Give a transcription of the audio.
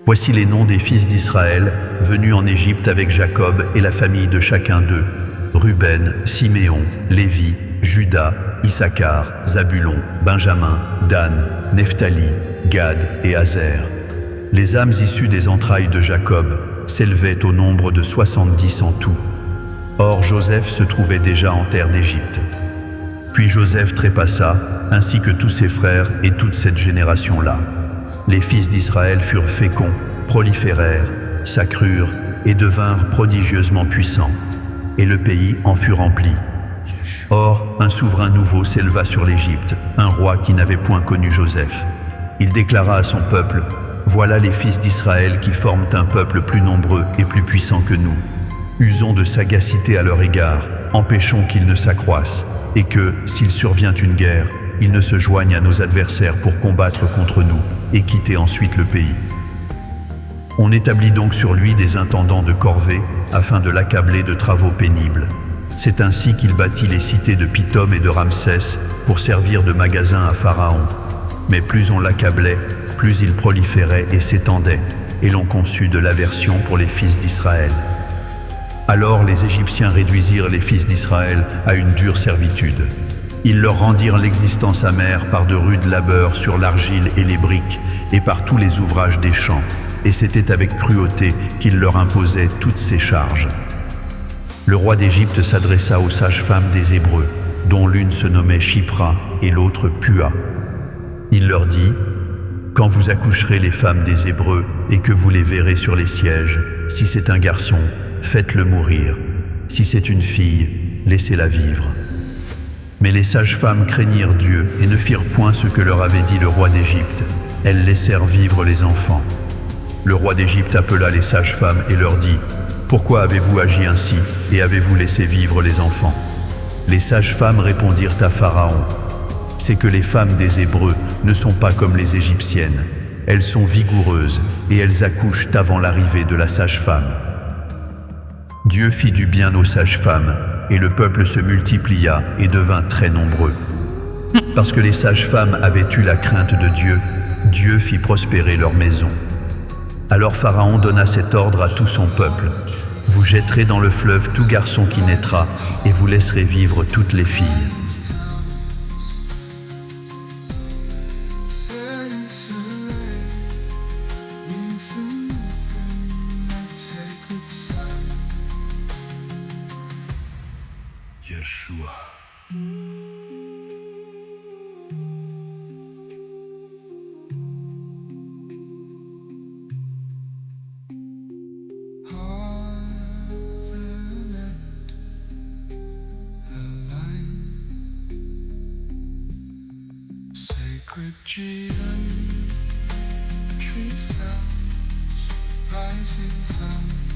Voici les noms des fils d'Israël venus en Égypte avec Jacob et la famille de chacun d'eux: Ruben, Siméon, Lévi, Juda, Issachar, Zabulon, Benjamin, Dan, Nephtali, Gad et Azer. Les âmes issues des entrailles de Jacob s'élevaient au nombre de 70 en tout. Or Joseph se trouvait déjà en terre d'Égypte. Puis Joseph trépassa, ainsi que tous ses frères et toute cette génération-là. Les fils d'Israël furent féconds, proliférèrent, s'accrurent et devinrent prodigieusement puissants. Et le pays en fut rempli. Or, un souverain nouveau s'éleva sur l'Égypte, un roi qui n'avait point connu Joseph. Il déclara à son peuple: « Voilà les fils d'Israël qui forment un peuple plus nombreux et plus puissant que nous. Usons de sagacité à leur égard, empêchons qu'ils ne s'accroissent, et que, s'il survient une guerre, ils ne se joignent à nos adversaires pour combattre contre nous et quitter ensuite le pays. » On établit donc sur lui des intendants de corvée afin de l'accabler de travaux pénibles. C'est ainsi qu'il bâtit les cités de Pithom et de Ramsès pour servir de magasin à Pharaon. Mais plus on l'accablait, plus il proliférait et s'étendait, et l'on conçut de l'aversion pour les fils d'Israël. Alors les Égyptiens réduisirent les fils d'Israël à une dure servitude. Ils leur rendirent l'existence amère par de rudes labeurs sur l'argile et les briques et par tous les ouvrages des champs, et c'était avec cruauté qu'ils leur imposaient toutes ces charges. Le roi d'Égypte s'adressa aux sages-femmes des Hébreux, dont l'une se nommait Shipra et l'autre Pua. Il leur dit: « Quand vous accoucherez les femmes des Hébreux et que vous les verrez sur les sièges, si c'est un garçon, faites-le mourir. Si c'est une fille, laissez-la vivre. » Mais les sages-femmes craignirent Dieu et ne firent point ce que leur avait dit le roi d'Égypte. Elles laissèrent vivre les enfants. Le roi d'Égypte appela les sages-femmes et leur dit: « Pourquoi avez-vous agi ainsi et avez-vous laissé vivre les enfants ?» Les sages-femmes répondirent à Pharaon: « C'est que les femmes des Hébreux ne sont pas comme les Égyptiennes. Elles sont vigoureuses et elles accouchent avant l'arrivée de la sage-femme. » Dieu fit du bien aux sages-femmes, et le peuple se multiplia et devint très nombreux. Parce que les sages-femmes avaient eu la crainte de Dieu, Dieu fit prospérer leur maison. Alors Pharaon donna cet ordre à tout son peuple: « Vous jetterez dans le fleuve tout garçon qui naîtra, et vous laisserez vivre toutes les filles. » Yeshua. Sacred geometry sounds rising high.